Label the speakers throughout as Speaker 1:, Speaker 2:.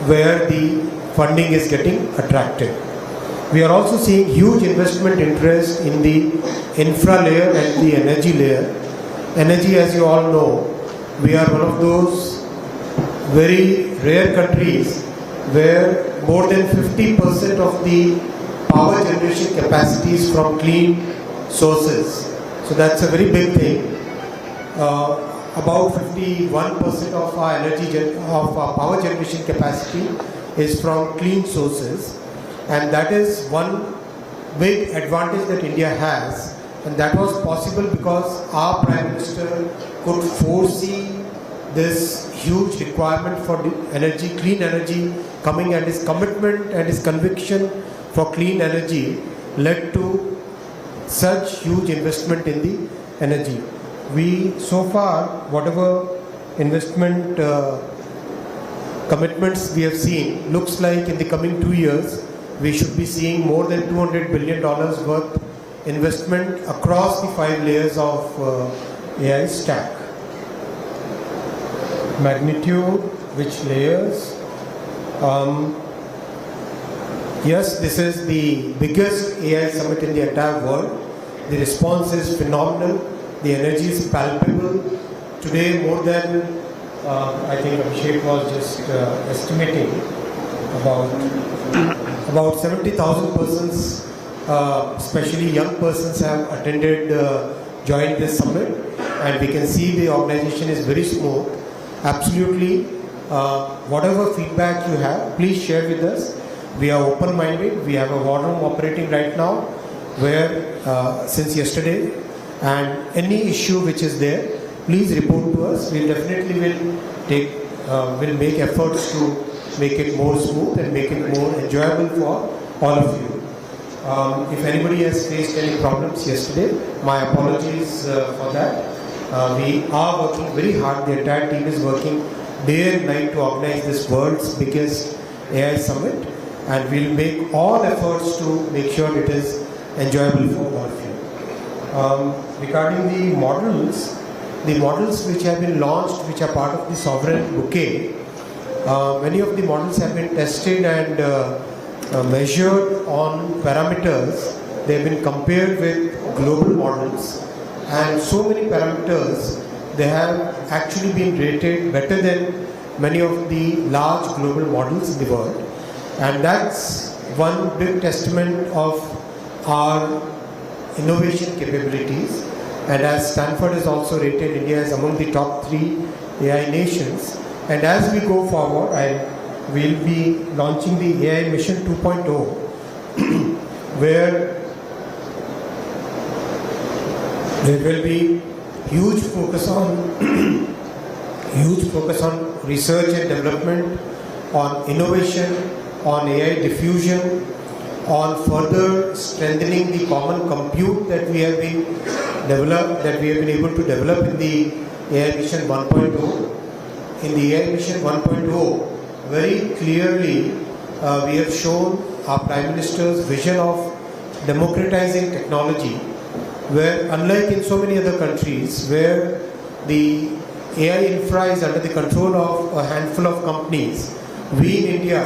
Speaker 1: where the funding is getting attracted. We are also seeing huge investment interest in the infra layer and the energy layer. Energy, as you all know, we are one of those very rare countries where more than 50% of the power generation capacity is from clean sources. So that's a very big thing. About 51% of our power generation capacity is from clean sources, and that is one big advantage that India has, and that was possible because our Prime Minister could foresee this huge requirement for energy, clean energy coming, and his commitment and his conviction for clean energy led to such huge investment in the energy. We, so far, whatever investment commitments we have seen, looks like in the coming 2 years, we should be seeing more than $200 billion worth investment across the 5 layers of AI stack. Magnitude, which layers? Yes, this is the biggest AI summit in the entire world. The response is phenomenal. The energy is palpable. Today, more than, I think Abhishek was just estimating, about 70,000 persons, especially young persons, have attended, joined this summit, and we can see the organization is very smooth. Absolutely, whatever feedback you have, please share with us. We are open-minded. We have a war room operating right now, where since yesterday, and any issue which is there, please report to us. We definitely will make efforts to make it more smooth and make it more enjoyable for all of you. If anybody has faced any problems yesterday, my apologies for that. We are working very hard. The entire team is working day and night to organize this world's biggest AI summit, and we'll make all efforts to make sure it is enjoyable for all of you. Regarding the models which have been launched, which are part of the sovereign bouquet, many of the models have been tested and measured on parameters. They have been compared with global models, and so many parameters, they have actually been rated better than many of the large global models in the world. And that's one big testament of our innovation capabilities. And as Stanford has also rated India as among the top 3 AI nations. And as we go forward, we'll be launching the AI Mission 2.0, where there will be huge focus on research and development, on innovation, on AI diffusion, on further strengthening the common compute that we have been able to develop in the AI Mission 1.0. In the AI Mission 1.0, very clearly we have shown our Prime Minister's vision of democratizing technology, where unlike in so many other countries where the AI infra is under the control of a handful of companies, we in India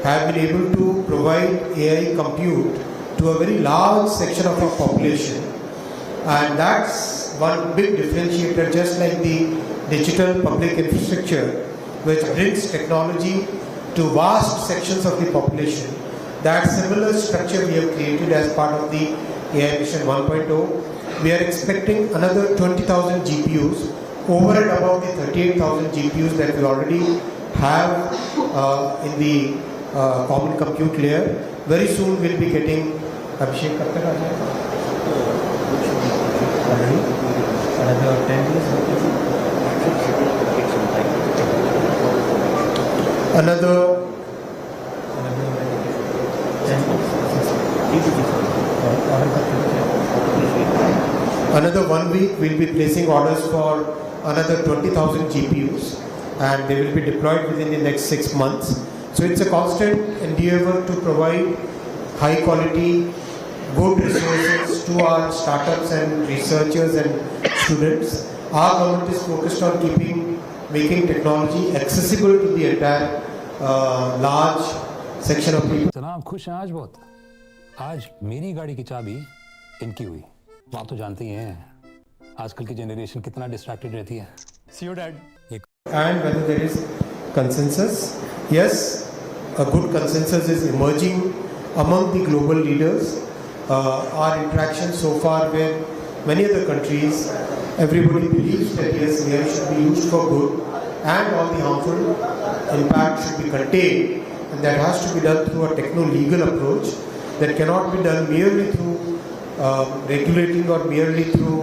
Speaker 1: have been able to provide AI compute to a very large section of our population. And that's one big differentiator, just like the digital public infrastructure, which brings technology to vast sections of the population. That similar structure we have created as part of the AI Mission 1.0. We are expecting another 20,000 GPUs over and above the 38,000 GPUs that we already have in the common compute layer. Very soon we'll be getting Abhishek kab tak aa jayega? Another 10 days. Another 1 week we'll be placing orders for another 20,000 GPUs, and they will be deployed within the next 6 months. So it's a constant endeavor to provide high quality, good resources to our startups and researchers and students. Our government is focused on making technology accessible to the entire large section of people.
Speaker 2: जनाब खुश हैं आज बहुत. आज मेरी गाड़ी की चाबी इनकी हुई. आप तो जानते ही हैं आजकल की जनरेशन कितना डिस्ट्रैक्टेड रहती है. See you, Dad.
Speaker 1: And whether there is consensus, yes, a good consensus is emerging among the global leaders. Our interaction so far with many other countries, everybody believes that yes, AI should be used for good and all the harmful impact should be contained, and that has to be done through a techno-legal approach that cannot be done merely through regulating or merely through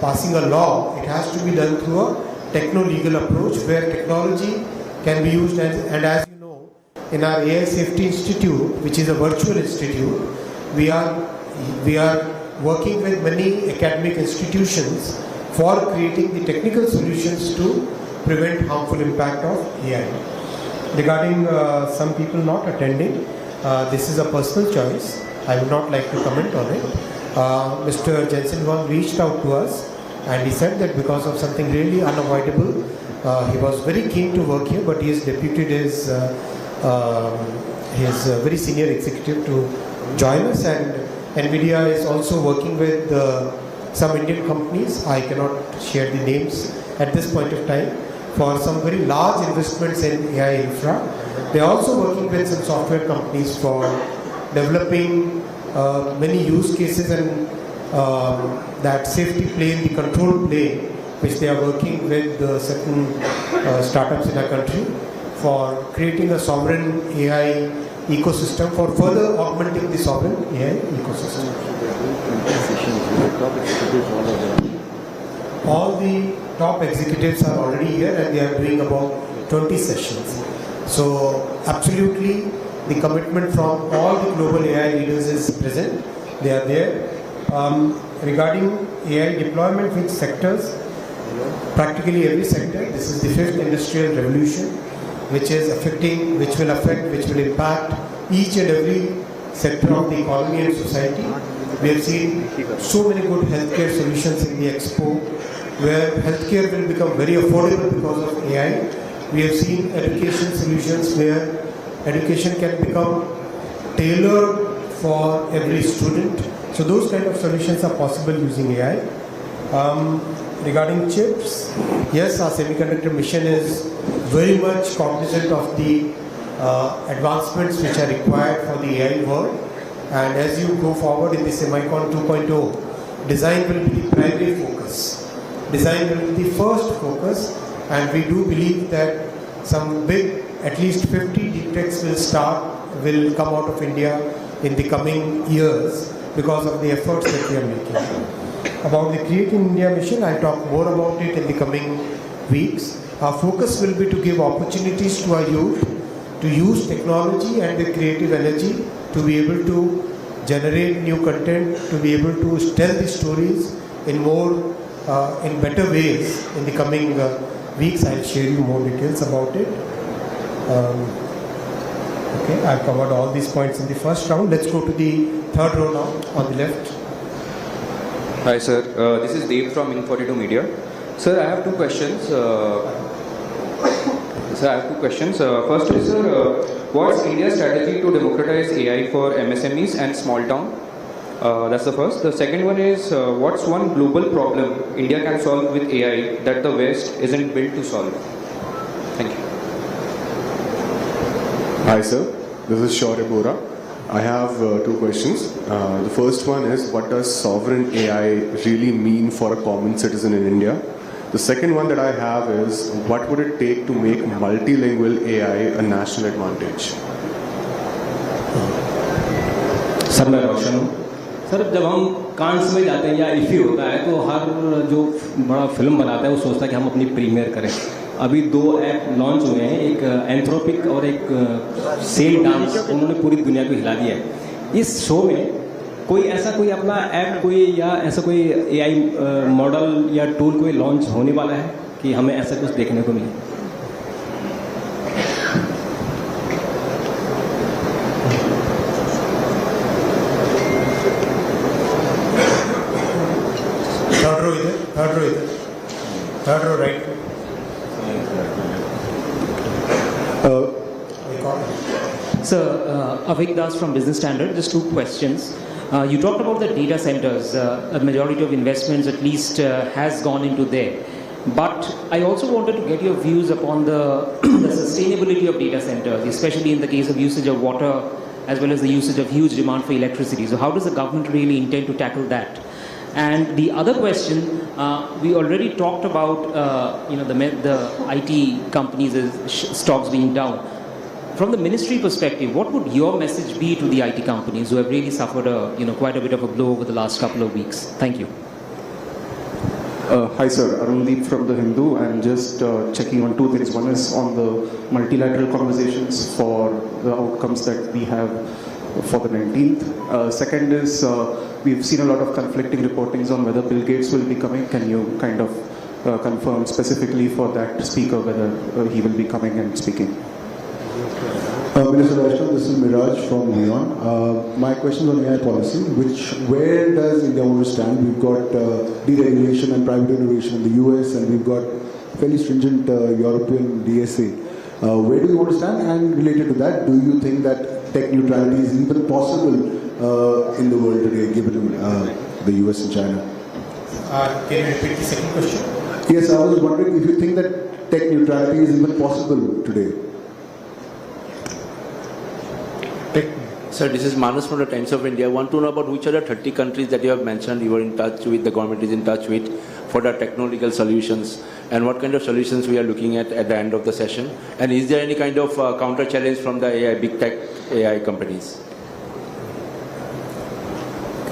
Speaker 1: passing a law. It has to be done through a techno-legal approach where technology can be used and as you know, in our AI Safety Institute, which is a virtual institute, we are working with many academic institutions for creating the technical solutions to prevent harmful impact of AI. Regarding some people not attending, this is a personal choice. I would not like to comment on it. Mr. Jensen Wang reached out to us and he said that because of something really unavoidable, he was very keen to work here, but he has deputed his very senior executive to join us, and NVIDIA is also working with some Indian companies. I cannot share the names at this point of time for some very large investments in AI infra. They are also working with some software companies for developing many use cases and that safety plane, the control plane, which they are working with certain startups in our country for creating a sovereign AI ecosystem for further augmenting the sovereign AI ecosystem. All the top executives are already here and they are doing about 20 sessions. So absolutely the commitment from all the global AI leaders is present. They are there. Regarding AI deployment, which sectors? Practically every sector. This is the fifth industrial revolution, which will impact each and every sector of the economy and society. We have seen so many good healthcare solutions in the expo, where healthcare will become very affordable because of AI. We have seen education solutions where education can become tailored for every student. So those kind of solutions are possible using AI. Regarding chips, yes, our semiconductor mission is very much cognizant of the advancements which are required for the AI world. And as you go forward in the Semicon 2.0, design will be the primary focus. Design will be the first focus, and we do believe that some big, at least 50 deep techs will come out of India in the coming years because of the efforts that we are making. About the Create in India mission, I'll talk more about it in the coming weeks. Our focus will be to give opportunities to our youth to use technology and the creative energy to be able to generate new content, to be able to tell the stories in better ways in the coming weeks. I'll share you more details about it. Okay, I've covered all these points in the first round. Let's go to the third row now on the left.
Speaker 3: Hi sir, this is Dave from In42 Media. Sir, I have two questions. First is, what's India's strategy to democratize AI for MSMEs and small town? That's the first. The second one is, what's one global problem India can solve with AI that the West isn't built to solve? Thank you.
Speaker 4: Hi sir, this is Shaurya Bora. I have two questions. The first one is, what does sovereign AI really mean for a common citizen in India? The second one that I have is, what would it take to make multilingual AI a national advantage?
Speaker 5: Sir मैं रोशन हूँ. Sir जब हम कांस में जाते हैं या इफ़ी होता है तो हर जो बड़ा फिल्म बनाता है वो सोचता है कि हम अपनी प्रीमियर करें. अभी दो ऐप लॉन्च हुए हैं, एक एंथ्रोपिक और एक सेल डांस, उन्होंने पूरी दुनिया को हिला दिया है. इस शो में कोई अपना ऐप कोई या ऐसा कोई एआई मॉडल या टूल कोई लॉन्च होने वाला है कि हमें ऐसा कुछ देखने को मिले?
Speaker 1: Third row right.
Speaker 6: Sir, Avik Das from Business Standard. Just two questions. You talked about the data centers. A majority of investments, at least, has gone into there. But I also wanted to get your views upon the, the sustainability of data centers, especially in the case of usage of water, as well as the usage of huge demand for electricity. So, how does the government really intend to tackle that? And the other question, we already talked about the IT companies' stocks being down. From the ministry perspective, what would your message be to the IT companies who have really suffered quite a bit of a blow over the last couple of weeks? Thank you.
Speaker 7: Hi sir, Arundeep from The Hindu. I'm just checking on two things. One is on the multilateral conversations for the outcomes that we have for the 19th. Second is we've seen a lot of conflicting reportings on whether Bill Gates will be coming. Can you kind of confirm specifically for that speaker whether he will be coming and speaking?
Speaker 8: Minister Vaishnaw, this is Miraj from Leon. My question is on AI policy, where does India want to stand? We've got deregulation and private innovation in the US, and we've got fairly stringent European DSA. Where do you want to stand? And related to that, do you think that tech neutrality is even possible in the world today, given the US and China?
Speaker 1: Can you repeat the second question?
Speaker 8: Yes, I was wondering if you think that tech neutrality is even possible today.
Speaker 9: Sir, this is Manus from the Times of India. I want to know about which are the 30 countries that you have mentioned you are in touch with, the government is in touch with for the technological solutions, and what kind of solutions we are looking at the end of the session. And is there any kind of counter challenge from the AI, big tech AI companies?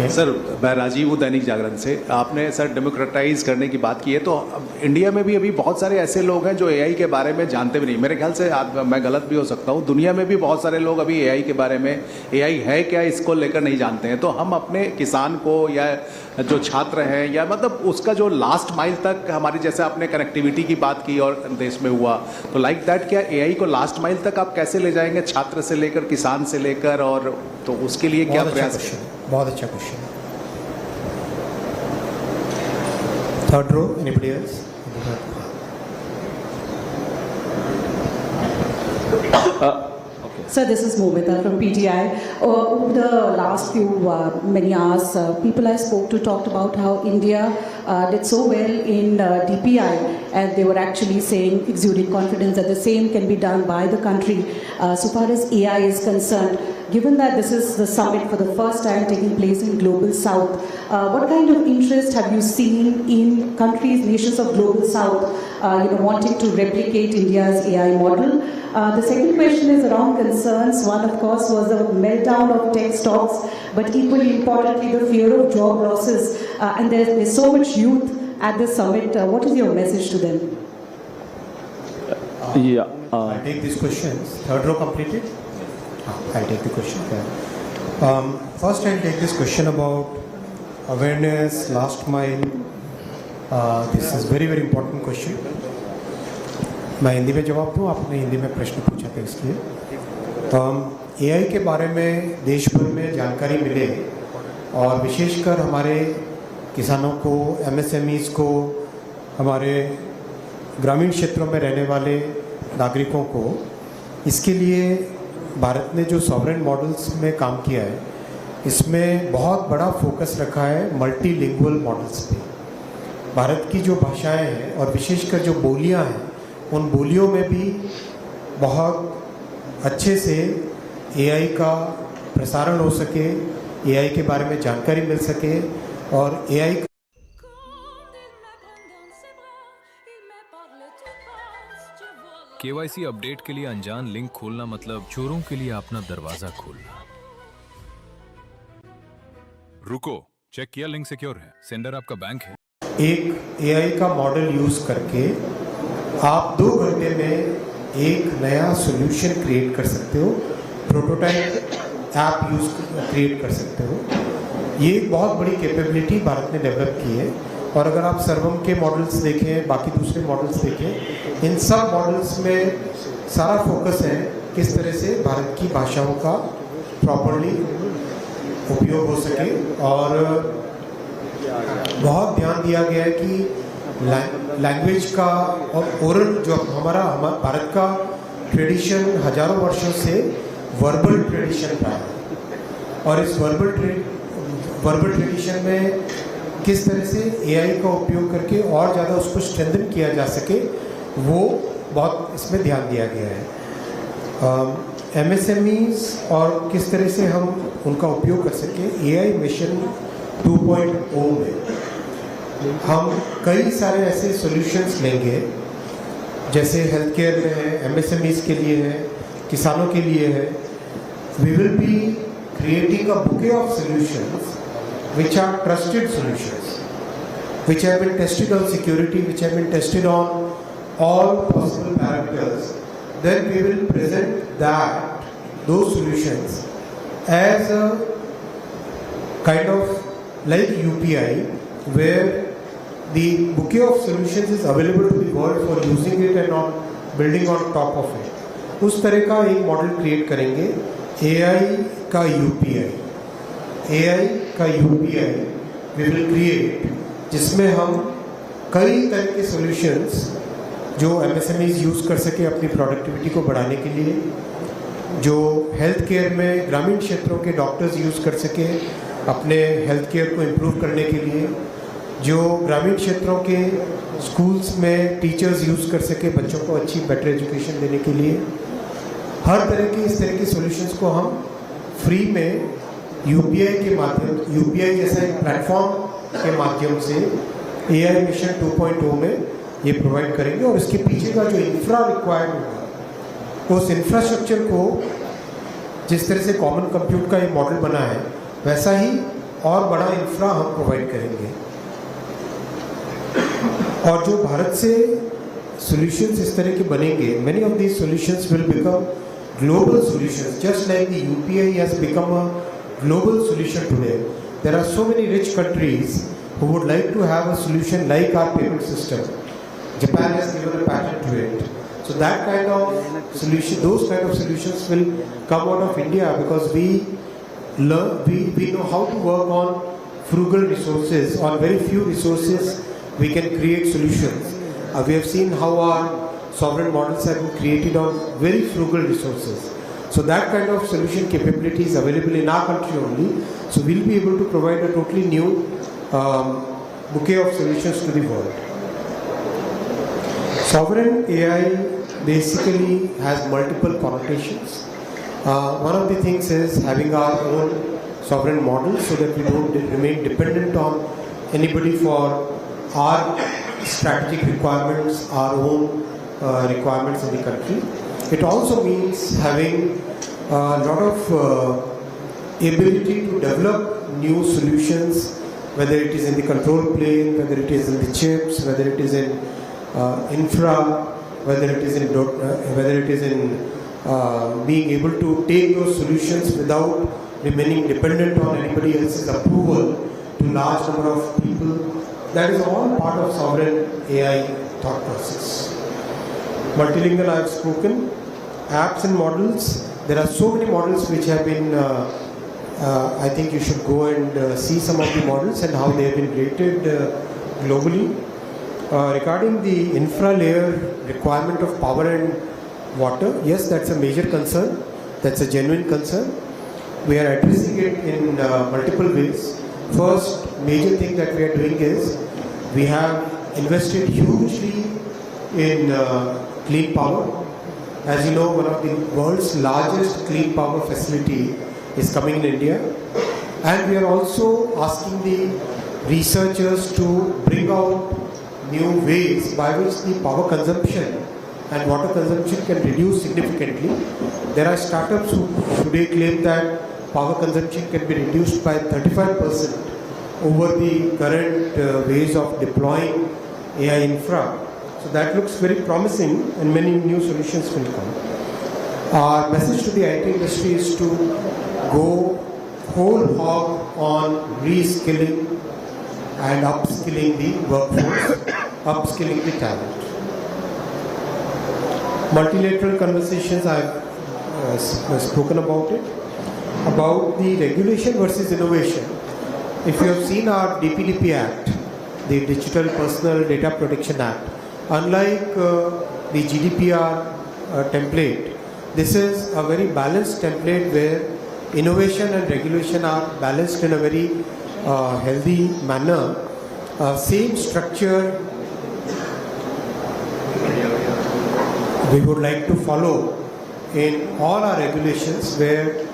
Speaker 10: Sir मैं राजीव हूँ दैनिक जागरण से. आपने sir democratise करने की बात की है, तो इंडिया में भी अभी बहुत सारे ऐसे लोग हैं जो एआई के बारे में जानते भी नहीं. मेरे ख्याल से मैं गलत भी हो सकता हूँ, दुनिया में भी बहुत सारे लोग अभी एआई के बारे में, एआई है क्या इसको लेकर नहीं जानते हैं. तो हम अपने किसान को या जो छात्र हैं या मतलब उसका जो लास्ट माइल तक हमारी, जैसे आपने कनेक्टिविटी की बात की और देश में हुआ, तो लाइक दैट क्या एआई को लास्ट माइल तक आप कैसे ले जाएंगे, छात्र से लेकर किसान से लेकर, और तो उसके लिए क्या प्रयास?
Speaker 1: बहुत अच्छा question. Third row, anybody else?
Speaker 11: Sir, this is Momita from PTI. Over the last few many hours, people I spoke to talked about how India did so well in DPI, and they were actually saying, exuding confidence that the same can be done by the country. So far as AI is concerned, given that this is the summit for the first time taking place in Global South, what kind of interest have you seen in countries, nations of Global South, wanting to replicate India's AI model? The second question is around concerns. One, of course, was the meltdown of tech stocks, but equally importantly, the fear of job losses. And there's so much youth at this summit. What is your message to them?
Speaker 1: I'll take these questions. Third row completed? I'll take the question. First, I'll take this question about awareness, last mile. This is very, very important question. मैं हिंदी में जवाब दूँ, आपने हिंदी में प्रश्न पूछा था इसलिए. एआई के बारे में देश भर में जानकारी मिले, और विशेषकर हमारे किसानों को, एमएसएमईज को, हमारे ग्रामीण क्षेत्रों में रहने वाले नागरिकों को, इसके लिए भारत ने जो सॉवरेन मॉडल्स में काम किया है, इसमें बहुत बड़ा फोकस रखा है मल्टीलिंगुअल मॉडल्स पे. भारत की जो भाषाएं हैं और विशेषकर जो बोलियां हैं, उन बोलियों में भी बहुत अच्छे से एआई का प्रसारण हो सके, एआई के बारे में जानकारी मिल सके, और एआई
Speaker 12: केवाईसी अपडेट के लिए अनजान लिंक खोलना मतलब चोरों के लिए अपना दरवाजा खोलना. रुको, चेक किया लिंक सिक्योर है, सेंडर आपका बैंक है.
Speaker 1: एक एआई का मॉडल यूज करके आप 2 घंटे में एक नया सॉल्यूशन क्रिएट कर सकते हो, प्रोटोटाइप ऐप क्रिएट कर सकते हो. ये एक बहुत बड़ी कैपेबिलिटी भारत ने डेवलप की है. और अगर आप सर्वम के मॉडल्स देखें, बाकी दूसरे मॉडल्स देखें, इन सब मॉडल्स में सारा फोकस है किस तरह से भारत की भाषाओं का प्रॉपरली उपयोग हो सके. और बहुत ध्यान दिया गया है कि लैंग्वेज का और ओरल जो हमारा भारत का ट्रेडिशन हजारों वर्षों से वर्बल ट्रेडिशन रहा है और इस वर्बल ट्रेडिशन में किस तरह से एआई का उपयोग करके और ज़्यादा उसको स्ट्रेंथन किया जा सके, वो बहुत इसमें ध्यान दिया गया है। एमएसएमईज और किस तरह से हम उनका उपयोग कर सकें, एआई मिशन 2.0 में हम कई सारे ऐसे सॉल्यूशंस लेंगे, जैसे हेल्थ केयर में है, एमएसएमईज के लिए है, किसानों के लिए है। We will be creating a bouquet of solutions which are trusted solutions, which have been tested on security, which have been tested on all possible parameters. Then we will present those solutions as a kind of like UPI, where the bouquet of solutions is available to the world for using it and on building on top of it. उस तरह का एक model create करेंगे AI का UPI we will create, जिसमें हम कई तरह के सॉल्यूशंस जो MSMEs यूज़ कर सके अपनी प्रोडक्टिविटी को बढ़ाने के लिए, जो हेल्थ केयर में ग्रामीण क्षेत्रों के डॉक्टर्स यूज़ कर सके अपने हेल्थ केयर को इम्प्रूव करने के लिए, जो ग्रामीण क्षेत्रों के स्कूल्स में टीचर्स यूज़ कर सके बच्चों को अच्छी बेटर एजुकेशन देने के लिए। हर तरह की इस तरह की सॉल्यूशंस को हम फ्री में यूपीआई जैसा एक प्लेटफॉर्म के माध्यम से एआई मिशन 2.0 में ये प्रोवाइड करेंगे। और इसके पीछे का जो इंफ्रा रिक्वायर्ड होगा, उस इंफ्रास्ट्रक्चर को जिस तरह से कॉमन कंप्यूट का ये मॉडल बना है, वैसा ही और बड़ा इंफ्रा हम प्रोवाइड करेंगे। और जो भारत से सॉल्यूशंस इस तरह के बनेंगे, many of these solutions will become global solutions, just like the UPI has become a global solution today. There are so many rich countries who would like to have a solution like our payment system. Japan has given a patent to it. So that kind of solution, those kind of solutions will come out of India, because we know how to work on frugal resources. On very few resources we can create solutions. We have seen how our sovereign models have been created on very frugal resources. So that kind of solution capability is available in our country only. So we'll be able to provide a totally new bouquet of solutions to the world. Sovereign AI basically has multiple connotations. One of the things is having our own sovereign model so that we don't remain dependent on anybody for our strategic requirements, our own requirements in the country. It also means having a lot of ability to develop new solutions, whether it is in the control plane, whether it is in the chips, whether it is in infra, whether it is in being able to take those solutions without remaining dependent on anybody else's approval to large number of people. That is all part of sovereign AI thought process. Multilingual, I have spoken. Apps and models. There are so many models which have been, I think you should go and see some of the models and how they have been rated globally. Regarding the infra layer requirement of power and water, yes, that's a major concern. That's a genuine concern. We are addressing it in multiple ways. First major thing that we are doing is we have invested hugely in clean power. As you know, one of the world's largest clean power facility is coming in India, and we are also asking the researchers to bring out new ways by which the power consumption and water consumption can reduce significantly. There are startups who today claim that power consumption can be reduced by 35% over the current ways of deploying AI infra. So that looks very promising, and many new solutions will come. Our message to the IT industry is to go whole hog on reskilling and upskilling the workforce, upskilling the talent. Multilateral conversations, I have spoken about it. About the regulation versus innovation. If you have seen our DPDP Act, the Digital Personal Data Protection Act, unlike the GDPR template, this is a very balanced template where innovation and regulation are balanced in a very healthy manner. Same structure we would like to follow in all our regulations, where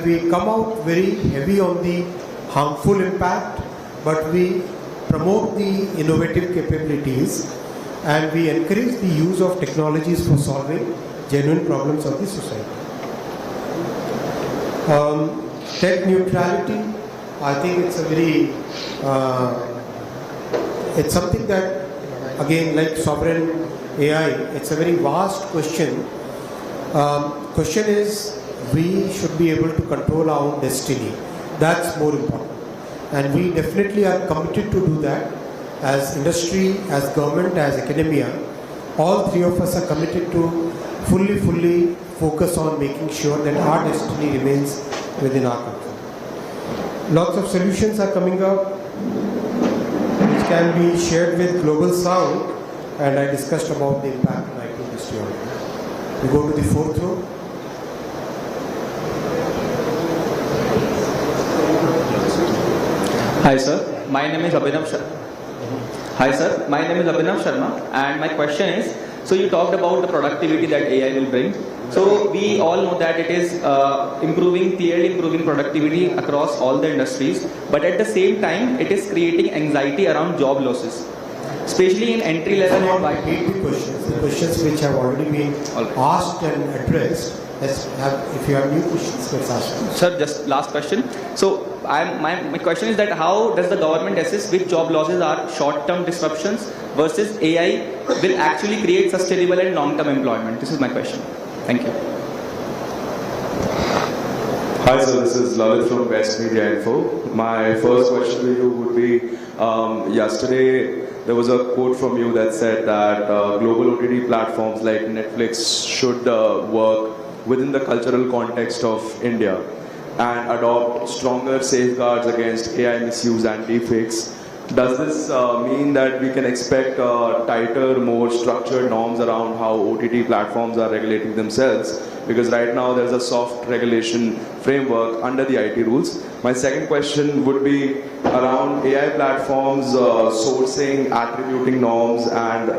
Speaker 1: we come out very heavy on the harmful impact, but we promote the innovative capabilities and we encourage the use of technologies for solving genuine problems of the society. Tech neutrality, I think it's a very, it's something that, again, like sovereign AI, it's a very vast question. Question is, we should be able to control our own destiny. That's more important. And we definitely are committed to do that as industry, as government, as academia. All three of us are committed to fully focus on making sure that our destiny remains within our control. Lots of solutions are coming up which can be shared with Global South, and I discussed about the impact on IT industry already. We go to the fourth row.
Speaker 13: Hi sir, my name is Abhinav Sharma. Hi sir, my name is Abhinav Sharma, and my question is, so you talked about the productivity that AI will bring. So we all know that it is clearly improving productivity across all the industries, but at the same time, it is creating anxiety around job losses, especially in entry level.
Speaker 1: The questions which have already been asked and addressed. If you have new questions, let's ask them.
Speaker 13: Sir, just last question. So my question is that how does the government assess which job losses are short-term disruptions versus AI will actually create sustainable and long-term employment? This is my question. Thank you.
Speaker 14: Hi sir, this is Lalit from West Media Info. My first question to you would be, yesterday there was a quote from you that said that global OTT platforms like Netflix should work within the cultural context of India and adopt stronger safeguards against AI misuse and deepfakes. Does this mean that we can expect tighter, more structured norms around how OTT platforms are regulating themselves? Because right now there's a soft regulation framework under the IT rules. My second question would be around AI platforms sourcing, attributing norms, and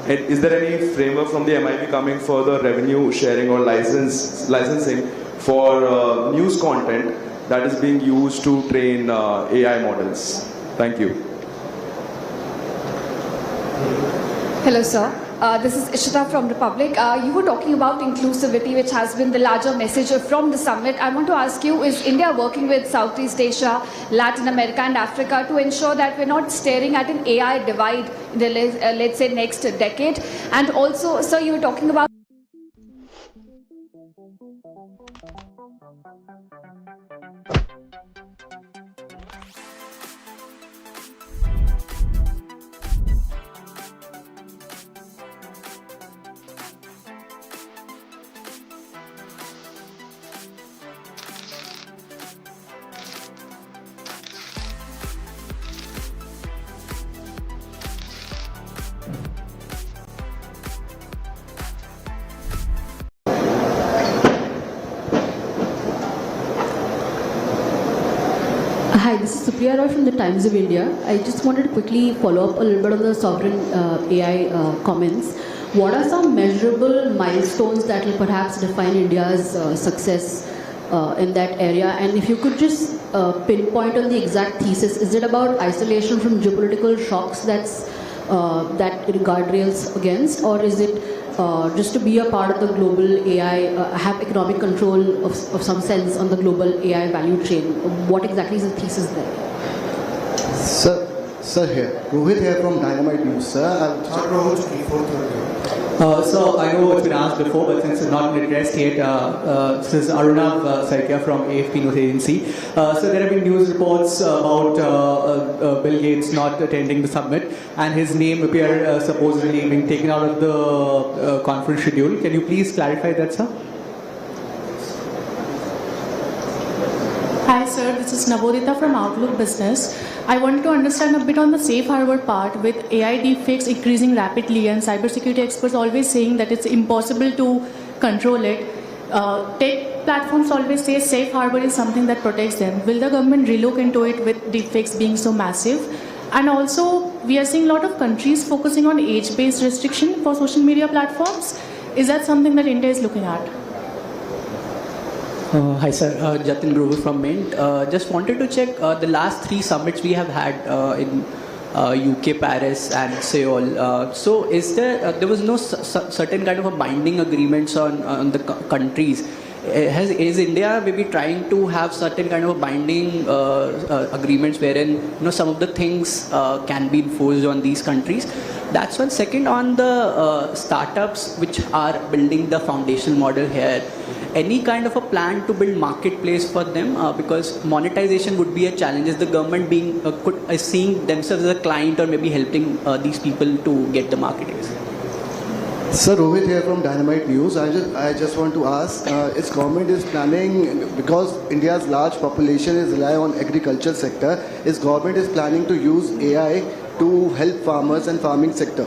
Speaker 14: is there any framework from the MIP coming further revenue sharing or licensing for news content that is being used to train AI models? Thank you.
Speaker 15: Hello, sir. This is Ishita from Republic. You were talking about inclusivity, which has been the larger message from the summit. I want to ask you, is India working with Southeast Asia, Latin America and Africa to ensure that we're not staring at an AI divide in the, let's say, next decade? And also, sir, you were talking about
Speaker 16: Hi, this is Supriya Roy from the Times of India. I just wanted to quickly follow up a little bit on the sovereign AI comments. What are some measurable milestones that will perhaps define India's success in that area? And if you could just pinpoint on the exact thesis, is it about isolation from geopolitical shocks that guardrails against, or is it just to be a part of the global AI, have economic control of some sense on the global AI value chain? What exactly is the thesis there?
Speaker 17: Sir here. Rohit here from Dynamite News, sir.
Speaker 18: So I know it's been asked before, but since it's not been addressed yet, this is Arunav Sarkia from AFP News Agency. So there have been news reports about Bill Gates not attending the summit and his name appear supposedly being taken out of the conference schedule. Can you please clarify that, sir?
Speaker 19: Hi sir, this is Navodita from Outlook Business. I wanted to understand a bit on the safe harbor part with AI deepfakes increasing rapidly and cybersecurity experts always saying that it's impossible to control it. Tech platforms always say safe harbor is something that protects them. Will the government relook into it with deepfakes being so massive? And also, we are seeing a lot of countries focusing on age-based restriction for social media platforms. Is that something that India is looking at?
Speaker 20: Hi sir, Jatin Grover from Mint. Just wanted to check the last 3 summits we have had in UK, Paris and Seoul. So is there was no certain kind of a binding agreements on the countries. Is India maybe trying to have certain kind of a binding agreements wherein some of the things can be enforced on these countries? That's one. Second, on the startups which are building the foundational model here, any kind of a plan to build marketplace for them, because monetization would be a challenge. Is the government is seeing themselves as a client or maybe helping these people to get the marketplace?
Speaker 17: Sir, Rohit here from Dynamite News. I just want to ask, its government is planning, because India's large population is rely on agriculture sector, its government is planning to use AI to help farmers and farming sector.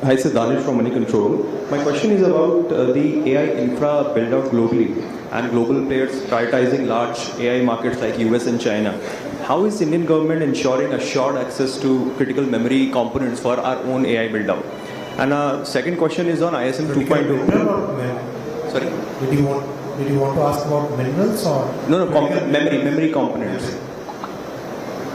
Speaker 21: Hi, sir, Danish from Money Control. My question is about the AI infra build out globally and global players prioritizing large AI markets like US and China. How is Indian government ensuring assured access to critical memory components for our own AI build out? And second question is on ISM 2.0. Sorry?
Speaker 1: Did you want to ask about minerals or?
Speaker 21: No, memory components.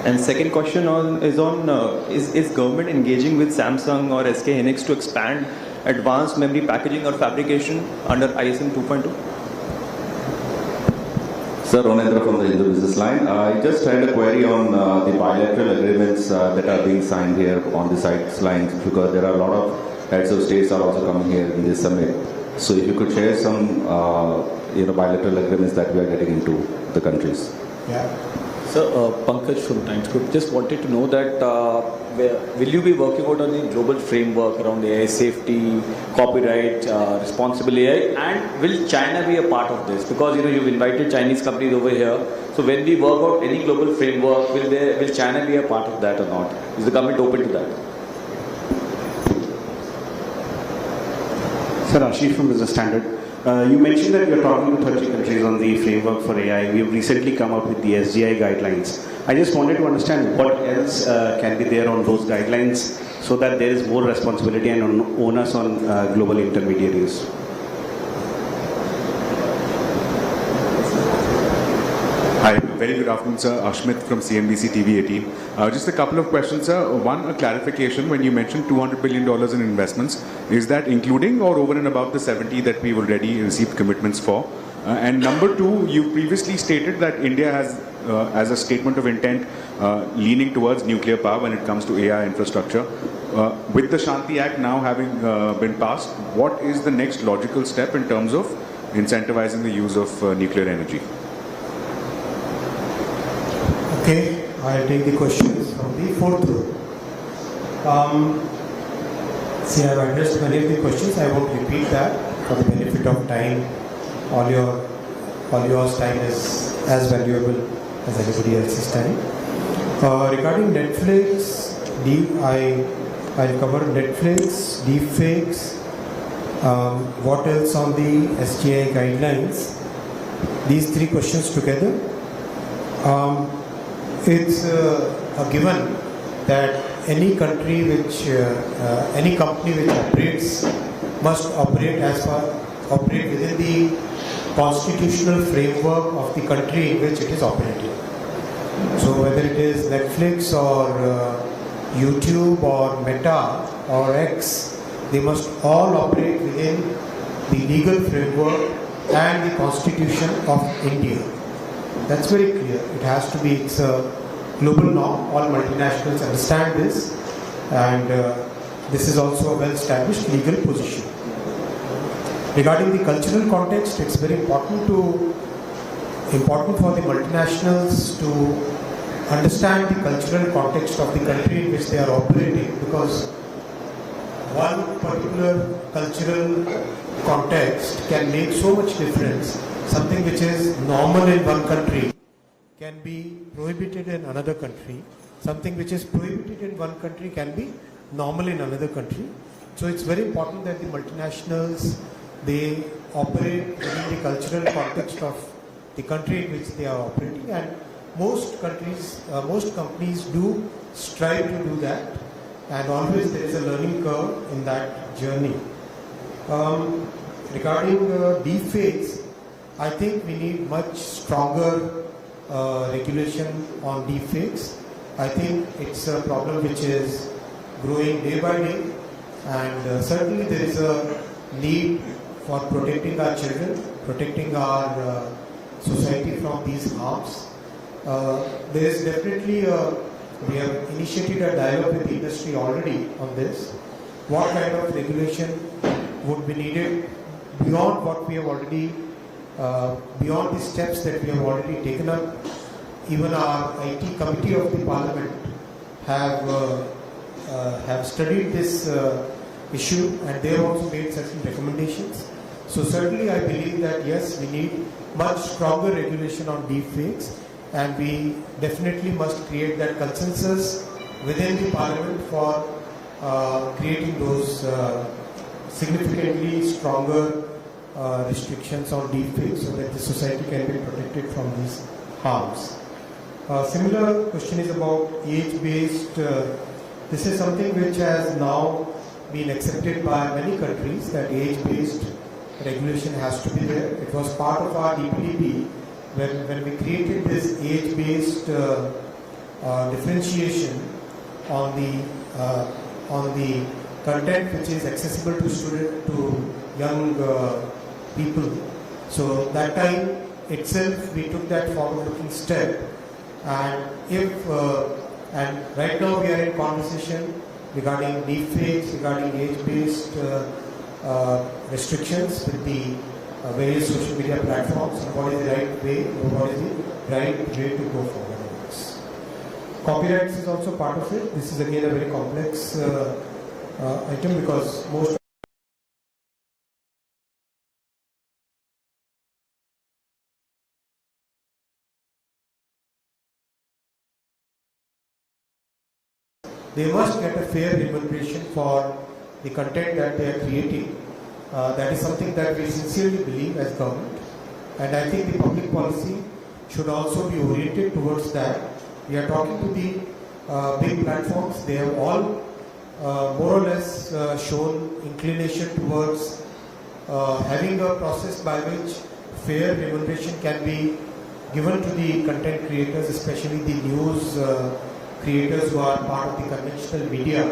Speaker 21: And second question is government engaging with Samsung or SK Hynix to expand advanced memory packaging or fabrication under ISM 2.2?
Speaker 22: Sir, Ronendra from the Hindu Business Line. I just had a query on the bilateral agreements that are being signed here on the sidelines, because there are a lot of heads of states are also coming here in this summit. So if you could share some bilateral agreements that we are getting into the countries.
Speaker 1: Yeah.
Speaker 23: Sir, Pankaj from Times Group. Just wanted to know that will you be working out on the global framework around AI safety, copyright, responsible AI, and will China be a part of this? Because you've invited Chinese companies over here. So when we work out any global framework, will China be a part of that or not? Is the government open to that?
Speaker 24: Sir, Ashish from Business Standard. You mentioned that you're talking to 30 countries on the framework for AI. We have recently come up with the SGI guidelines. I just wanted to understand what else can be there on those guidelines so that there is more responsibility and onus on global intermediaries.
Speaker 25: Hi, very good afternoon, sir. Ashmit from CNBC TV 18. Just a couple of questions, sir. One, a clarification. When you mentioned $200 billion in investments, is that including or over and above the 70 that we've already received commitments for? And number two, you previously stated that India has, as a statement of intent, leaning towards nuclear power when it comes to AI infrastructure. With the Shanti Act now having been passed, what is the next logical step in terms of incentivizing the use of nuclear energy?
Speaker 1: Okay, I'll take the questions from the fourth row. See, I've addressed many of the questions. I won't repeat that for the benefit of time. All yours time is as valuable as anybody else's time. Regarding Netflix, I'll cover Netflix, deepfakes, what else on the SGI guidelines. These three questions together. It's a given that any country any company which operates must operate within the constitutional framework of the country in which it is operating. So whether it is Netflix or YouTube or Meta or X, they must all operate within the legal framework and the constitution of India. That's very clear. It has to be, it's a global norm. All multinationals understand this, and this is also a well-established legal position. Regarding the cultural context, it's very important for the multinationals to understand the cultural context of the country in which they are operating, because one particular cultural context can make so much difference. Something which is normal in one country can be prohibited in another country. Something which is prohibited in one country can be normal in another country. So it's very important that the multinationals, they operate within the cultural context of the country in which they are operating, and most companies do strive to do that, and always there is a learning curve in that journey. Regarding deepfakes, I think we need much stronger regulation on deepfakes. I think it's a problem which is growing day by day, and certainly there is a need for protecting our children, protecting our society from these harms. There is definitely we have initiated a dialogue with the industry already on this. What kind of regulation would be needed beyond what we have already, beyond the steps that we have already taken up. Even our IT committee of the Parliament have studied this issue, and they have also made certain recommendations. So certainly I believe that yes, we need much stronger regulation on deepfakes, and we definitely must create that consensus within the Parliament for creating those significantly stronger restrictions on deepfakes so that the society can be protected from these harms. Similar question is about age-based. This is something which has now been accepted by many countries, that age-based regulation has to be there. It was part of our DPDP when we created this age-based differentiation on the content which is accessible to young people. So that time itself we took that forward-looking step, and and right now we are in conversation regarding deepfakes, regarding age-based restrictions with the various social media platforms, and what is the right way, or what is the right way to go forward on this. Copyrights is also part of it. This is again a very complex item, because most they must get a fair remuneration for the content that they are creating. That is something that we sincerely believe as government, and I think the public policy should also be oriented towards that. We are talking to the big platforms. They have all more or less shown inclination towards having a process by which fair remuneration can be given to the content creators, especially the news creators who are part of the conventional media,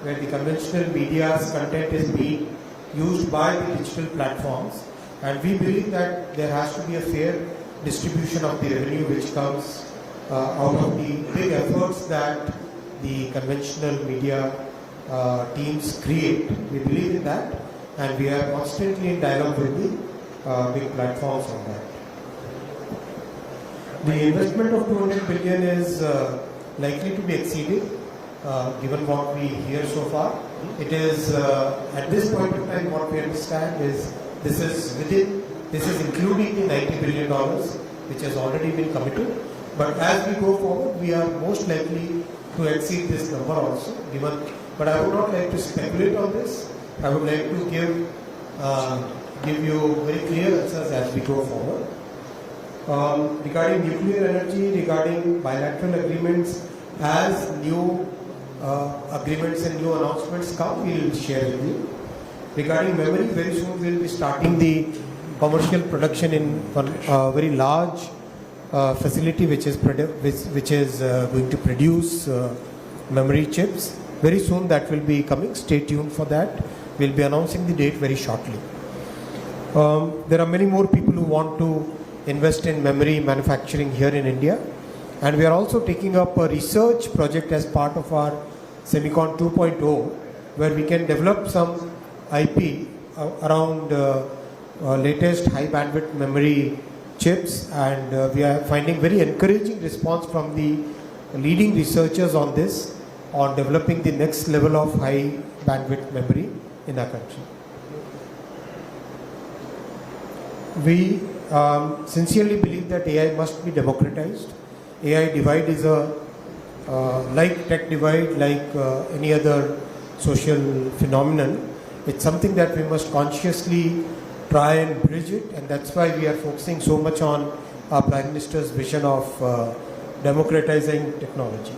Speaker 1: where the conventional media's content is being used by the digital platforms, and we believe that there has to be a fair distribution of the revenue which comes out of the big efforts that the conventional media teams create. We believe in that, and we are constantly in dialogue with the big platforms on that. The investment of 200 billion is likely to be exceeded, given what we hear so far. It is at this point in time, what we understand is this is including the $90 billion which has already been committed. But as we go forward, we are most likely to exceed this number also. But I would not like to speculate on this. I would like to give you very clear answers as we go forward. Regarding nuclear energy, regarding bilateral agreements, as new agreements and new announcements come, we will share with you. Regarding memory, very soon we will be starting the commercial production in a very large facility which is going to produce memory chips. Very soon that will be coming. Stay tuned for that. We will be announcing the date very shortly. There are many more people who want to invest in memory manufacturing here in India, and we are also taking up a research project as part of our Semicon 2.0, where we can develop some IP around latest high bandwidth memory chips, and we are finding very encouraging response from the leading researchers on this, on developing the next level of high bandwidth memory in our country. We sincerely believe that AI must be democratized. AI divide is a like tech divide, like any other social phenomenon. It's something that we must consciously try and bridge it, and that's why we are focusing so much on our Prime Minister's vision of democratizing technology.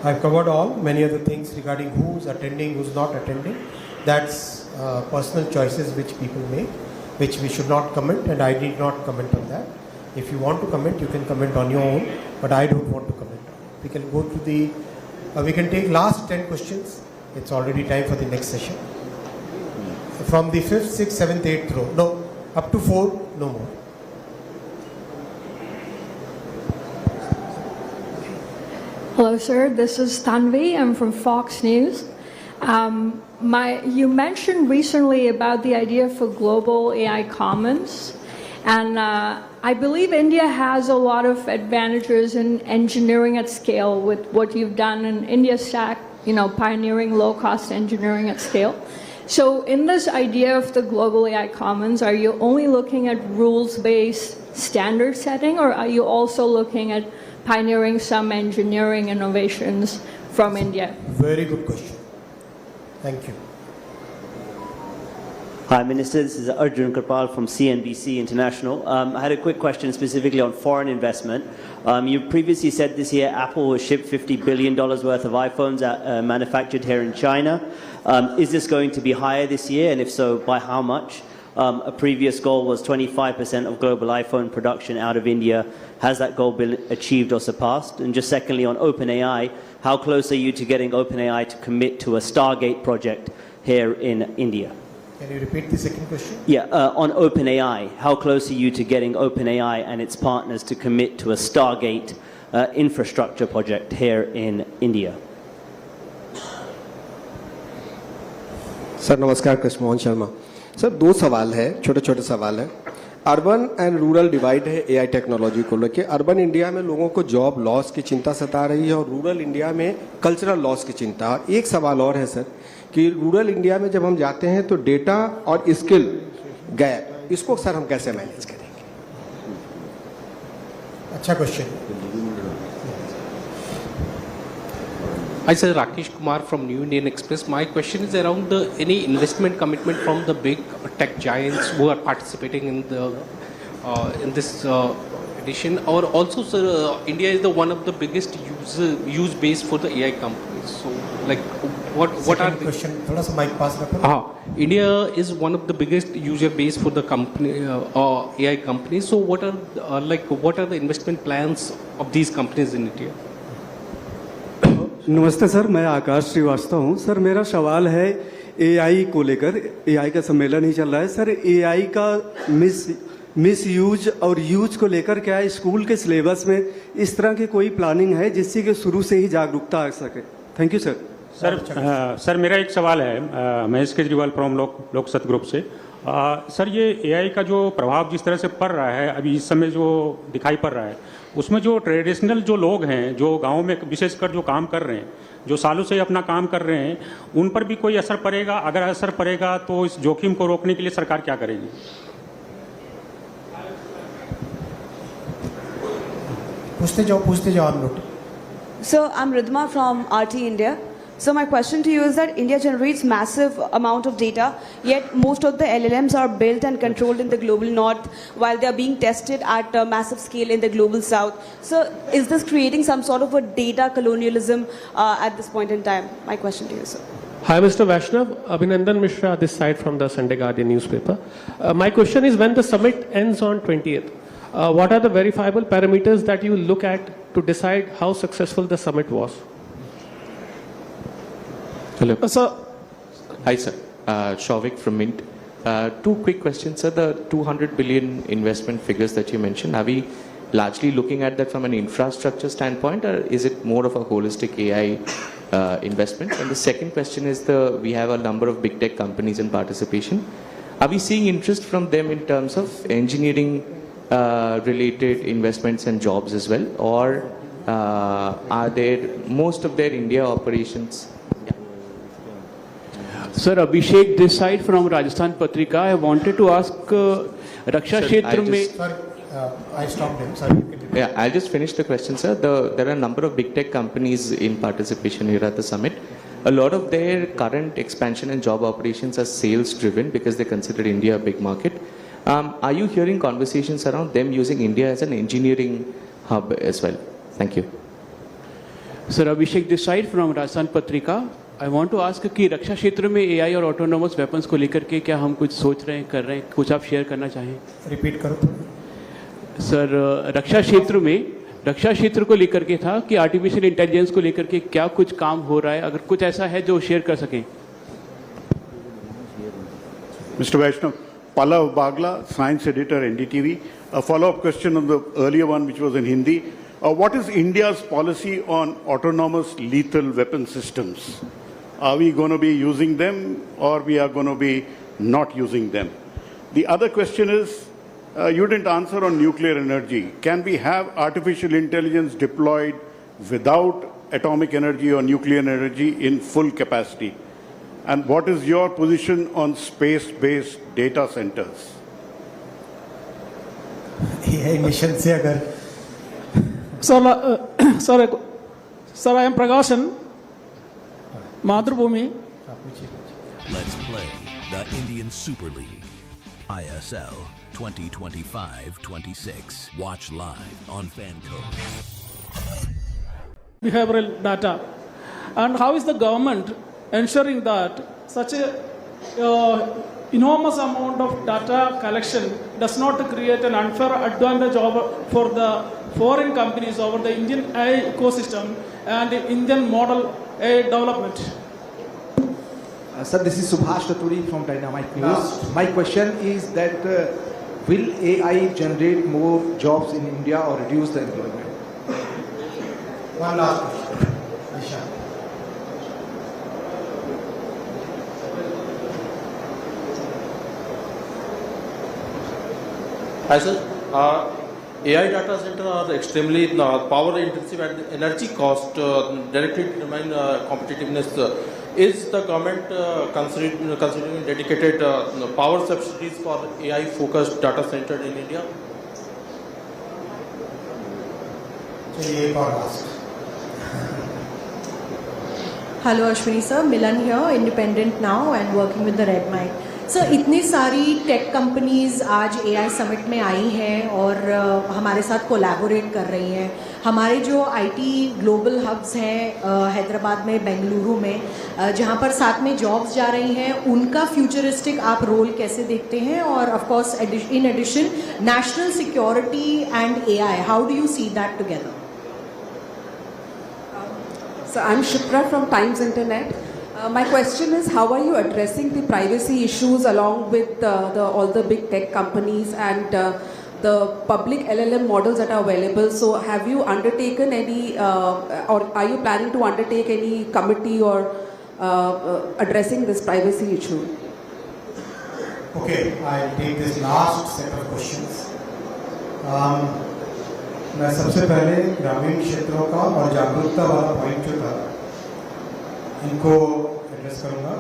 Speaker 1: I've covered many other things regarding who's attending, who's not attending. That's personal choices which people make, which we should not comment, and I did not comment on that. If you want to comment, you can comment on your own, but I don't want to comment on it. We can go to the, we can take last 10 questions. It's already time for the next session. From the 5th, 6th, 7th, 8th row. No, up to 4, no more.
Speaker 2: Hello, sir. This is Tanvi. I'm from Fox News. You mentioned recently about the idea for global AI commons, and I believe India has a lot of advantages in engineering at scale with what you've done in India Stack, pioneering low-cost engineering at scale. So in this idea of the global AI commons, are you only looking at rules-based standard setting, or are you also looking at pioneering some engineering innovations from India?
Speaker 1: Very good question. Thank you.
Speaker 3: Hi, Minister. This is Arjun Kripal from CNBC International. I had a quick question specifically on foreign investment. You previously said this year Apple will ship $50 billion worth of iPhones manufactured here in China. Is this going to be higher this year, and if so, by how much? A previous goal was 25% of global iPhone production out of India. Has that goal been achieved or surpassed? And just secondly, on OpenAI, how close are you to getting OpenAI to commit to a Stargate project here in India?
Speaker 1: Can you repeat the second question?
Speaker 3: Yeah, on OpenAI, how close are you to getting OpenAI and its partners to commit to a Stargate infrastructure project here in India?
Speaker 4: Sir नमस्कार, Krishna Mohan Sharma. Sir दो सवाल है, छोटे छोटे सवाल है। Urban and rural divide है AI technology को लेके। अर्बन इंडिया में लोगों को जॉब लॉस की चिंता सता रही है और रूरल इंडिया में कल्चरल लॉस की चिंता। एक सवाल और है सर कि रूरल इंडिया में जब हम जाते हैं तो डेटा और स्किल गैप, इसको सर हम कैसे मैनेज करेंगे?
Speaker 1: अच्छा question.
Speaker 5: Hi sir, Rakesh Kumar from New Indian Express. My question is around any investment commitment from the big tech giants who are participating in this edition, or also sir, India is one of the biggest use base for the AI companies. So like what are the
Speaker 1: question? थोड़ा सा mic pass रखो।
Speaker 5: India is one of the biggest user base for the company AI companies. So what are the investment plans of these companies in India?
Speaker 6: नमस्ते sir, मैं आकाश श्रीवास्तव हूँ। Sir मेरा सवाल है AI को लेकर। एआई का सम्मेलन ही चल रहा है सर। एआई का मिस यूज और यूज को लेकर क्या स्कूल के सिलेबस में इस तरह की कोई प्लानिंग है जिससे कि शुरू से ही जागरूकता आ सके? Thank you sir.
Speaker 26: सर मेरा एक सवाल है महेश केजरीवाल फ्रॉम लोक सतग्रुप से। सर ये एआई का जो प्रभाव जिस तरह से पड़ रहा है अभी इस समय जो दिखाई पड़ रहा है, उसमें जो ट्रेडिशनल जो लोग हैं जो गांव में विशेषकर जो काम कर रहे हैं, जो सालों से अपना काम कर रहे हैं, उन पर भी कोई असर पड़ेगा? अगर असर पड़ेगा तो इस जोखिम को रोकने के लिए सरकार क्या करेगी?
Speaker 1: पूछते जाओ हम लोग।
Speaker 27: So I'm Ridma from RT India. So my question to you is that India generates massive amount of data, yet most of the LLMs are built and controlled in the global north while they are being tested at a massive scale in the global south. So is this creating some sort of a data colonialism at this point in time? My question to you, sir.
Speaker 28: Hi, Mr. Vaishnaw. Abhinandan Mishra, this side from the Sunday Guardian newspaper. My question is, when the summit ends on 20th, what are the verifiable parameters that you look at to decide how successful the summit was?
Speaker 29: Hello. Sir. Hi, sir. Shavik from Mint. Two quick questions, sir. The 200 billion investment figures that you mentioned, are we largely looking at that from an infrastructure standpoint, or is it more of a holistic AI investment? And the second question is we have a number of big tech companies in participation. Are we seeing interest from them in terms of engineering related investments and jobs as well, or are there most of their India operations?
Speaker 30: Sir, Abhishek this side from Rajasthan Patrika. I wanted to ask रक्षा क्षेत्र में
Speaker 1: I stopped him. Sorry.
Speaker 29: Yeah, I'll just finish the question, sir. There are a number of big tech companies in participation here at the summit. A lot of their current expansion and job operations are sales driven because they consider India a big market. Are you hearing conversations around them using India as an engineering hub as well? Thank you.
Speaker 7: Sir, Abhishek this side from Rajasthan Patrika. I want to ask कि रक्षा क्षेत्र में AI और autonomous weapons को लेकर के क्या हम कुछ सोच रहे हैं, कर रहे हैं, कुछ आप शेयर करना चाहें?
Speaker 1: Repeat करो तो.
Speaker 7: सर, रक्षा क्षेत्र को लेकर के था कि आर्टिफिशियल इंटेलिजेंस को लेकर के क्या कुछ काम हो रहा है, अगर कुछ ऐसा है जो शेयर कर सकें.
Speaker 8: Mr. Vaishnaw, Pallav Bagla, science editor, NDTV. A follow-up question on the earlier one, which was in Hindi. What is India's policy on autonomous lethal weapon systems? Are we going to be using them, or we are going to be not using them? The other question is, you didn't answer on nuclear energy. Can we have artificial intelligence deployed without atomic energy or nuclear energy in full capacity? And what is your position on space-based data centers?
Speaker 1: AI mission से अगर
Speaker 9: Sir, I am Prakashan, Madhubhumi.
Speaker 10: Let's play the Indian Super League, ISL 2025-26. Watch live on Fancode.
Speaker 9: Behavioral data. And how is the government ensuring that such a enormous amount of data collection does not create an unfair advantage for the foreign companies over the Indian AI ecosystem and the Indian model AI development?
Speaker 11: Sir, this is Subhash Taturi from Dynamite News. My question is that will AI generate more jobs in India or reduce the employment?
Speaker 1: One last question. Nisha.
Speaker 12: Hi, sir. AI data centers are extremely power intensive and energy cost directly determine competitiveness. Is the government considering dedicated power subsidies for AI focused data center in India?
Speaker 13: Hello Ashwini sir, Milan here, independent now and working with the Red Mic. Sir इतनी सारी tech companies आज AI summit में आई हैं और हमारे साथ collaborate कर रही हैं. हमारे जो IT ग्लोबल हब्स हैं हैदराबाद में, बेंगलुरु में, जहाँ पर साथ में जॉब्स जा रही हैं, उनका फ्यूचरिस्टिक आप रोल कैसे देखते हैं? और of course in addition national security and AI, how do you see that together?
Speaker 14: So I'm Shipra from Times Internet. My question is, how are you addressing the privacy issues along with all the big tech companies and the public LLM models that are available? So have you undertaken any, or are you planning to undertake any committee or addressing this privacy issue?
Speaker 1: Okay, I'll take this last set of questions. मैं सबसे पहले ग्रामीण क्षेत्रों का और जागरूकता वाला point जो था इनको एड्रेस करूंगा.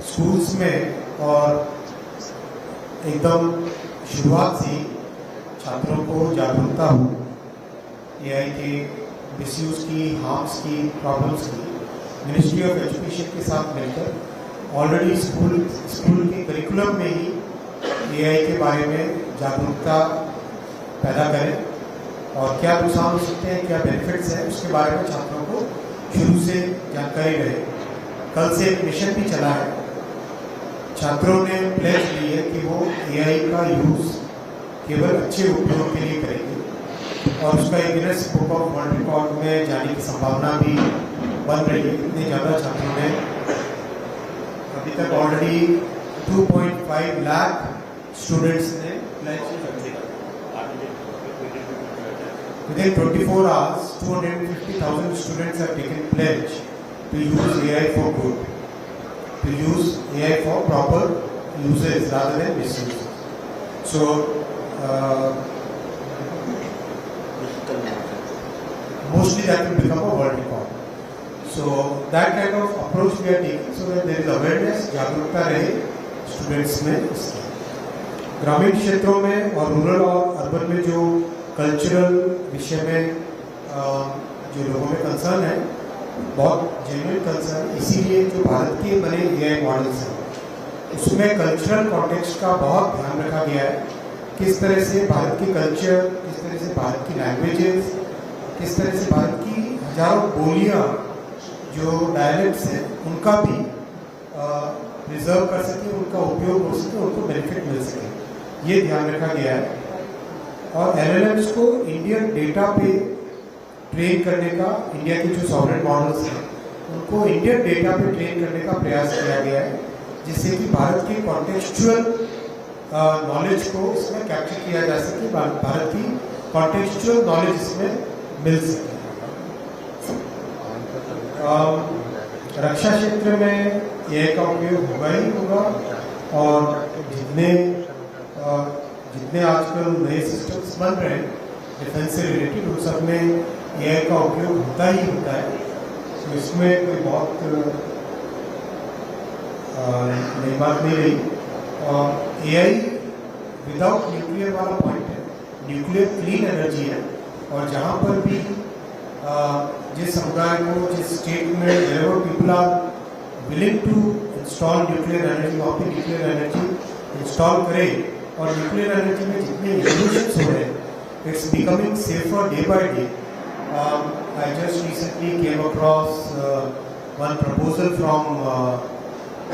Speaker 1: स्कूल्स में और एकदम शुरुआत से छात्रों को जागरूकता हो AI के मिसयूज की, हार्म्स की, प्रॉब्लम्स की, मिनिस्ट्री ऑफ एजुकेशन के साथ मिलकर ऑलरेडी स्कूल के करिकुलम में ही AI के बारे में जागरूकता पैदा करें और क्या नुकसान हो सकते हैं, क्या बेनिफिट्स हैं, उसके बारे में छात्रों को शुरू से जानकारी रहे. कल से एक मिशन भी चला है. छात्रों ने प्लेज ली है कि वो AI का यूज़ केवल अच्छे उपयोग के लिए करेंगे और उसका एक Guinness book of world record में जाने की संभावना भी बन रही है. इतने ज़्यादा छात्रों ने अभी तक ऑलरेडी 2.5 लाख स्टूडेंट्स ने प्लेज कर दिया. Within 24 hours, 250,000 students have taken pledge to use AI for good, to use AI for proper uses rather than misuse. So, mostly that will become a world record. So, that kind of approach we are taking so that there is awareness, जागरूकता रहे students में. ग्रामीण क्षेत्रों में और rural और urban में जो कल्चरल विषय में जो लोगों में कंसर्न है, बहुत जेन्युइन कंसर्न, इसीलिए जो भारत के बने एआई मॉडल्स हैं उसमें कल्चरल कॉन्टेक्स्ट का बहुत ध्यान रखा गया है। किस तरह से भारत की कल्चर, किस तरह से भारत की लैंग्वेजेस, किस तरह से भारत की हजारों बोलियाँ जो डायलेक्ट्स हैं उनका भी प्रिजर्व कर सके, उनका उपयोग हो सके, उनको बेनिफिट मिल सके, ये ध्यान रखा गया है। और एलएलएम्स को इंडियन डेटा पे ट्रेन करने का, इंडिया के जो सॉवरेन मॉडल्स हैं उनको इंडियन डेटा पे ट्रेन करने का प्रयास किया गया है, जिससे कि भारत के कॉन्टेक्चुअल नॉलेज को इसमें कैप्चर किया जा सके, भारत की कॉन्टेक्चुअल नॉलेज इसमें मिल सके। रक्षा क्षेत्र में एआई का उपयोग होगा ही होगा, और जितने आजकल नए सिस्टम्स बन रहे हैं डिफेंस से रिलेटेड, उन सब में एआई का उपयोग होता ही होता है। तो इसमें कोई बहुत नई बात नहीं रही। और एआई विदाउट न्यूक्लियर वाला पॉइंट है, न्यूक्लियर क्लीन एनर्जी है, और जहाँ पर भी जिस समुदाय को, जिस स्टेट में wherever people are willing to install nuclear energy, वहाँ पे न्यूक्लियर एनर्जी इंस्टॉल करें। और न्यूक्लियर एनर्जी में जितने इवोल्यूशंस हो रहे हैं, it's becoming safer day by day. I just recently came across one proposal from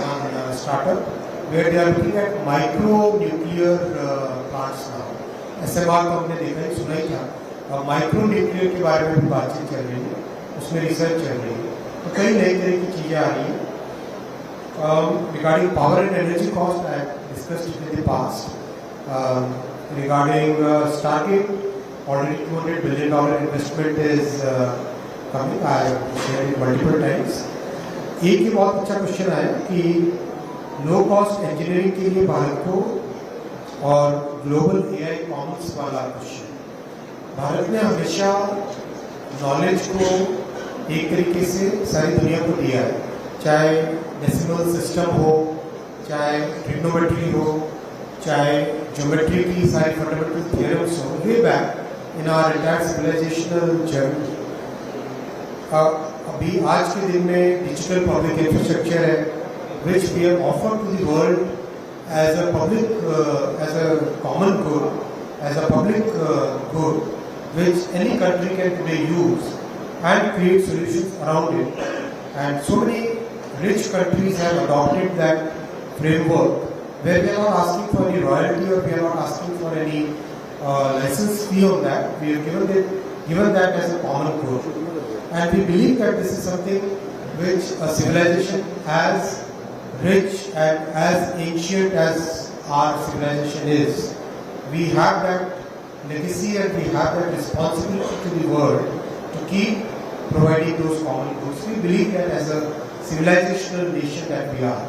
Speaker 1: one startup where they are looking at micro nuclear plants now. SMR तो हमने देखा ही, सुना ही था, और माइक्रो न्यूक्लियर के बारे में भी बातचीत चल रही है, उसमें रिसर्च चल रही है, तो कई नई तरह की चीज़ें आ रही हैं। Regarding power and energy cost, I discussed it in the past. Regarding Stargate, already $200 billion investment is coming. I have shared it multiple times. एक ही बहुत अच्छा क्वेश्चन आया कि लो कॉस्ट इंजीनियरिंग के लिए भारत को, और ग्लोबल एआई कॉमन्स वाला क्वेश्चन, भारत ने हमेशा नॉलेज को एक तरीके से सारी दुनिया को दिया है, चाहे डेसिमल सिस्टम हो, चाहे ट्रिग्नोमेट्री हो, चाहे ज्योमेट्री की सारी फंडामेंटल थियरम्स हो, way back in our entire civilizational journey. अभी आज के दिन में डिजिटल पब्लिक इंफ्रास्ट्रक्चर है, which we have offered to the world as a public, as a common good, as a public good, which any country can today use and create solutions around it. And so many rich countries have adopted that framework where we are not asking for any royalty, or we are not asking for any license fee on that. We have given that as a common good. And we believe that this is something which a civilization as rich and as ancient as our civilization is, we have that legacy and we have that responsibility to the world to keep providing those common goods. We believe that as a civilizational nation that we are.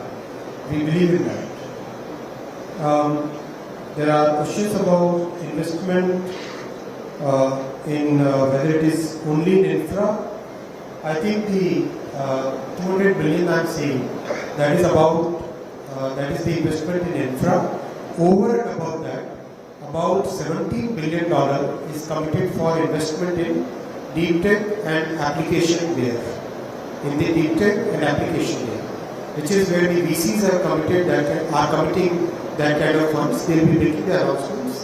Speaker 1: We believe in that. There are questions about investment in whether it is only in infra. I think the 200 billion I'm saying, that is about, that is the investment in infra. Over and above that, about $17 billion is committed for investment in deep tech and application layer. In the deep tech and application layer, which is where the VCs are committing that kind of funds. They will be making the announcements,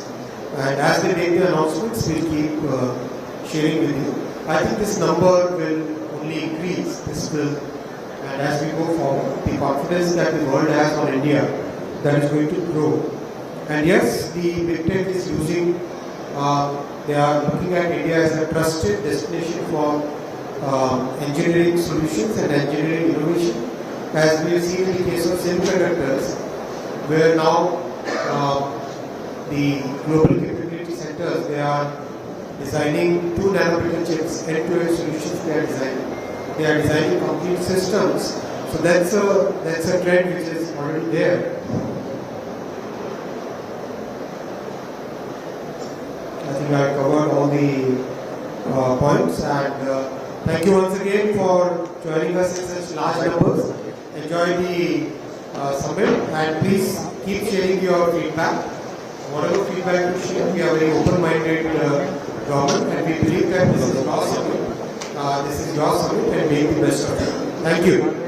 Speaker 1: and as they make the announcements, we'll keep sharing with you. I think this number will only increase. This will, and as we go forward, the confidence that the world has on India, that is going to grow. And yes, the big tech is using, they are looking at India as a trusted destination for engineering solutions and engineering innovation. As we have seen in the case of semiconductors, where now the global capability centers, they are designing 2 nanometer chips, end-to-end solutions they are designing. They are designing complete systems. So that's a trend which is already there. I think I covered all the points, and thank you once again for joining us in such large numbers. Enjoy the summit, and please keep sharing your feedback. whatever feedback you share, we are very open-minded government, and we believe that this is your summit. This is your summit, and make the best of it. Thank you.